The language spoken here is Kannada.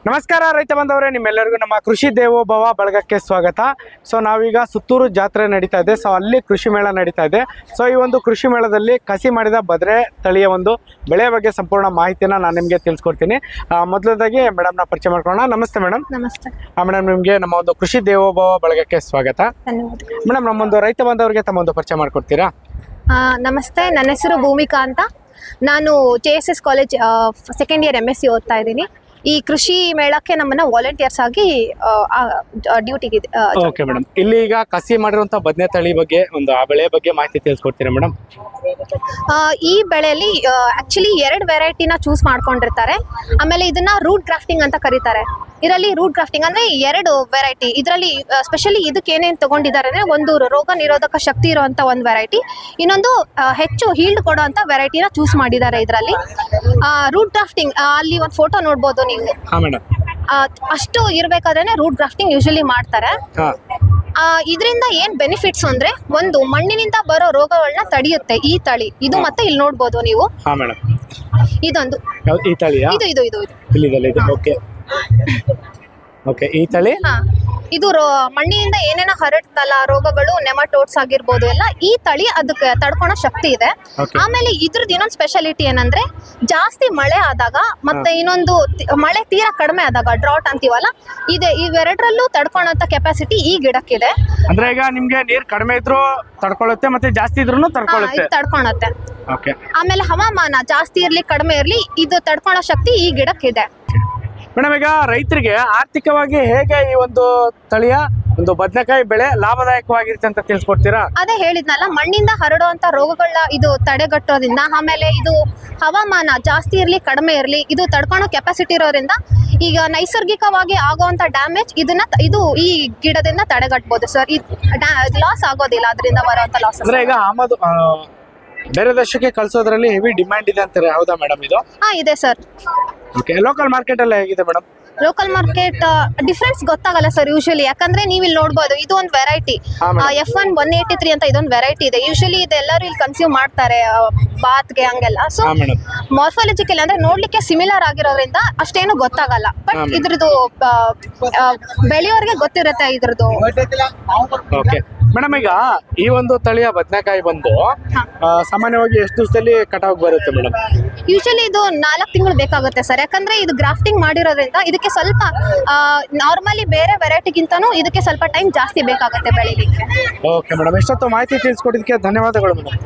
ನಮಸ್ಕಾರ ರೈತ ಬಾಂಧವರೇ, ನಿಮ್ಮೆಲ್ಲರಿಗೂ ನಮ್ಮ ಕೃಷಿ ದೇವೋಭವ ಬಳಗಕ್ಕೆ ಸ್ವಾಗತ. ಸೊ ನಾವೀಗ ಸುತ್ತೂರು ಜಾತ್ರೆ ನಡೀತಾ ಇದೆ. ಸೊ ಅಲ್ಲಿ ಕೃಷಿ ಮೇಳ ನಡೀತಾ ಇದೆ. ಸೊ ಈ ಒಂದು ಕೃಷಿ ಮೇಳದಲ್ಲಿ ಕಸಿ ಮಾಡಿದ ಬದ್ರೆ ತಳಿಯ ಒಂದು ಬೆಳೆ ಬಗ್ಗೆ ಸಂಪೂರ್ಣ ಮಾಹಿತಿನ ನಾನು ನಿಮಗೆ ತಿಳಿಸ್ಕೊಡ್ತೀನಿ. ಮೊದಲದಾಗಿ ಮೇಡಮ್ನ ಪರಿಚಯ ಮಾಡ್ಕೊಳ್ಳೋಣ. ನಮಸ್ತೆ ಮೇಡಮ್. ನಮಸ್ತೆ ಮೇಡಮ್, ನಿಮಗೆ ನಮ್ಮ ಒಂದು ಕೃಷಿ ದೇವೋಭವ ಬಳಗಕ್ಕೆ ಸ್ವಾಗತ. ಮೇಡಮ್, ನಮ್ಮೊಂದು ರೈತ ಬಾಂಧವರಿಗೆ ತಮ್ಮೊಂದು ಪರಿಚಯ ಮಾಡ್ಕೊಡ್ತೀರಾ? ನಮಸ್ತೆ, ನನ್ನ ಹೆಸರು ಭೂಮಿಕಾ ಅಂತ. ನಾನು JSS college second year MSc ಓದ್ತಾ ಇದ್ದೀನಿ. ಈ ಕೃಷಿ ಮೇಳಕ್ಕೆ ನಮ್ಮನ್ನ ವಾಲಂಟಿಯರ್ಸ್ ಆಗಿ ಡ್ಯೂಟಿಗೆ. ಓಕೆ ಮೇಡಮ್, ಇಲ್ಲಿ ಈಗ ಕಸಿ ಮಾಡಿರುವಂತ ಬದನೆ ತಳಿ ಬಗ್ಗೆ ಒಂದು ಆ ಬೆಳೆ ಬಗ್ಗೆ ಮಾಹಿತಿ ತಿಳಿಸ್ಕೊಡ್ತೀರಾ ಮೇಡಮ್? ಈ ಬೆಳೆಯಲ್ಲಿ ಆಕ್ಚುಲಿ 2 ವೆರೈಟಿನ ಚೂಸ್ ಮಾಡ್ಕೊಂಡಿರ್ತಾರೆ. ಆಮೇಲೆ ಇದನ್ನ ರೂಟ್ ಗ್ರಾಫ್ಟಿಂಗ್ ಅಂತ ಕರೀತಾರೆ. ಇದರಲ್ಲಿ ರೂಟ್ ಗ್ರಾಫ್ಟಿಂಗ್ ಅಂದ್ರೆ 2 ವೆರೈಟಿ. ಇದರಲ್ಲಿ ಸ್ಪೆಷಲಿ ಇದಕ್ಕೆ ಏನೇನು ತಗೊಂಡಿದ್ದಾರೆ ಅಂದ್ರೆ, ಒಂದು ರೋಗ ನಿರೋಧಕ ಶಕ್ತಿ ಇರುವಂತ ಒಂದು ವೆರೈಟಿ, ಇನ್ನೊಂದು ಹೆಚ್ಚು ಹೀಲ್ಡ್ ಕೊಡುವಂತ ವೆರೈಟಿನ ಚೂಸ್ ಮಾಡಿದ್ದಾರೆ. ಇದರಲ್ಲಿ ರೂಟ್ ಗ್ರಾಫ್ಟಿಂಗ್ ಅಲ್ಲಿ ಒಂದು ಫೋಟೋ ನೋಡ್ಬೋದು ನೀವು. ಅಷ್ಟು ಇರ್ಬೇಕಾದ್ರೆ ರೂಟ್ ಗ್ರಾಫ್ಟಿಂಗ್ ಯೂಶಲಿ ಮಾಡ್ತಾರೆ. ಇದರಿಂದ ಏನ್ ಬೆನಿಫಿಟ್ಸ್ ಅಂದ್ರೆ, ಒಂದು ಮಣ್ಣಿನಿಂದ ಬರೋ ರೋಗಗಳನ್ನ ತಡೆಯುತ್ತೆ ಈ ತಳಿ. ಇದು ಮತ್ತೆ ಇಲ್ಲಿ ನೋಡ್ಬೋದು ನೀವು. ಇದೊಂದು ಈ ತಳಿಯಾ? ಇದು ಓಕೆ, ಈ ತಳಿ ಇದು ಮಣ್ಣಿನಿಂದ ಏನೇನೋ ಹರಡ್ತಲ್ಲ ರೋಗಗಳು, ನೆಮಟೋಡ್ಸ್ ಆಗಿರ್ಬೋದು ಎಲ್ಲ, ಈ ತಳಿ ಅದಕ್ಕೆ ತಡ್ಕೊಳೋ ಶಕ್ತಿ ಇದೆ. ಆಮೇಲೆ ಇದ್ರದ್ದು ಇನ್ನೊಂದು ಸ್ಪೆಷಾಲಿಟಿ ಏನಂದ್ರೆ, ಜಾಸ್ತಿ ಮಳೆ ಆದಾಗ ಮತ್ತೆ ಇನ್ನೊಂದು ಮಳೆ ತೀರಾ ಕಡಿಮೆ ಆದಾಗ, ಡ್ರಾಟ್ ಅಂತೀವಲ್ಲ, ಇದೆ. ಇವೆರಡರಲ್ಲೂ ತಡ್ಕೊಳಂತ ಕೆಪಾಸಿಟಿ ಈ ಗಿಡಕ್ಕಿದೆ. ಅಂದ್ರೆ ಈಗ ನಿಮ್ಗೆ ನೀರ್ ಕಡಿಮೆ ಇದ್ರೂ ತಡ್ಕೊಳ್ಳುತ್ತೆ, ಮತ್ತೆ ಜಾಸ್ತಿ ಇದ್ರೂ ತಡ್ಕೊಳತ್ತೆ. ಆಮೇಲೆ ಹವಾಮಾನ ಜಾಸ್ತಿ ಇರ್ಲಿ ಕಡಿಮೆ ಇರ್ಲಿ, ಇದು ತಡ್ಕೊಳೋ ಶಕ್ತಿ ಈ ಗಿಡಕ್ಕಿದೆ. ಮೇಡಮ್, ಈಗ ರೈತರಿಗೆ ಆರ್ಥಿಕವಾಗಿ ಹೇಗೆ ಈ ಒಂದು ತಳಿಯ ಒಂದು ಬದನೆಕಾಯಿ ಬೆಳೆ ಲಾಭದಾಯಕವಾಗಿರುತ್ತೆ ಅಂತ ತಿಳಿಸ್ಕೊಡ್ತೀರಾ? ಅದೇ ಹೇಳಿದ್ನಲ್ಲ, ಮಣ್ಣಿಂದ ಹರಡುವಂತ ರೋಗಗಳನ್ನ ಇದು ತಡೆಗಟ್ಟೋದ್ರಿಂದ, ಆಮೇಲೆ ಇದು ಹವಾಮಾನ ಜಾಸ್ತಿ ಇರ್ಲಿ ಕಡಿಮೆ ಇರ್ಲಿ, ಇದು ತಡ್ಕೊಳೋ ಕೆಪಾಸಿಟಿ ಇರೋದ್ರಿಂದ ಈಗ ನೈಸರ್ಗಿಕವಾಗಿ ಆಗುವಂತ ಡ್ಯಾಮೇಜ್ ಇದು ಈ ಗಿಡದಿಂದ ತಡೆಗಟ್ಟಬಹುದು ಸರ್. ಲಾಸ್ ಆಗೋದಿಲ್ಲ ಅದರಿಂದ ಬರುವಂತ ಲಾಸ್. ಅಂದ್ರೆ ಈಗ ಆಮದು ಬೇರೆ ದೇಶಕ್ಕೆ ಕಳ್ಸೋದ್ರಲ್ಲಿ ಹೆವಿ ಡಿಮ್ಯಾಂಡ್ ಇದೆ ಅಂತಾರೆ, ಹೌದಾ ಮೇಡಮ್? ಇದು ಇದೆ ಸರ್. ಓಕೆ, ಲೋಕಲ್ ಮಾರ್ಕೆಟ್ ಎಲ್ಲ ಹೇಗಿದೆ ಮೇಡಮ್? ಲೋಕಲ್ ಮಾರ್ಕೆಟ್ ಡಿಫ್ರೆನ್ಸ್ ಗೊತ್ತಾಗಲ್ಲ ಸರ್ ಯೂಶಲಿ. ಯಾಕಂದ್ರೆ ನೀವು ಇಲ್ಲಿ ನೋಡ್ಬೋದು, ಇದು ಒಂದು ವೆರೈಟಿ F1 183 ಅಂತ ಇದೊಂದು ವೆರೈಟಿ ಇದೆ. ಯೂಶಲಿ ಇದೆಲ್ಲರೂ ಇಲ್ಲಿ ಕನ್ಸ್ಯೂಮ್ ಮಾಡ್ತಾರೆ ಬಾತ್ಗೆ ಹಂಗೆಲ್ಲ. ಸೊ ಮಾರ್ಫಾಲಜಿಕಲ್ ಅಂದ್ರೆ ನೋಡ್ಲಿಕ್ಕೆ ಸಿಮಿಲರ್ ಆಗಿರೋದ್ರಿಂದ ಅಷ್ಟೇನು ಗೊತ್ತಾಗಲ್ಲ. ಬಟ್ ಇದ್ರದ್ದು ಬೆಳೆಯೋರಿಗೆ ಗೊತ್ತಿರುತ್ತೆ ಇದ್ರದ್ದು. ಓಕೆ ಮೇಡಮ್, ಈಗ ಈ ಒಂದು ತಳಿಯ ಬದನೆಕಾಯಿ ಬಂದು ಸಾಮಾನ್ಯವಾಗಿ ಎಷ್ಟು ದಿವಸದಲ್ಲಿ ಕಟಾವ್ ಬರುತ್ತೆ ಮೇಡಮ್? ಯೂಶಲಿ ಇದು 4 ತಿಂಗಳು ಬೇಕಾಗುತ್ತೆ ಸರ್. ಯಾಕಂದ್ರೆ ಇದು ಗ್ರಾಫ್ಟಿಂಗ್ ಮಾಡಿರೋದ್ರಿಂದ ಇದಕ್ಕೆ ಸ್ವಲ್ಪ ನಾರ್ಮಲಿ ಬೇರೆ ವೆರೈಟಿಗಿಂತನೂ ಇದಕ್ಕೆ ಸ್ವಲ್ಪ ಟೈಮ್ ಜಾಸ್ತಿ ಬೇಕಾಗುತ್ತೆ ಬೆಳಿಲಿಕ್ಕೆ. ಓಕೆ ಮೇಡಮ್, ಎಷ್ಟೊತ್ತು ಮಾಹಿತಿ ತಿಳಿಸ್ಕೊಟ್ಟಿದ್ದಕ್ಕೆ ಧನ್ಯವಾದಗಳು ಮೇಡಮ್.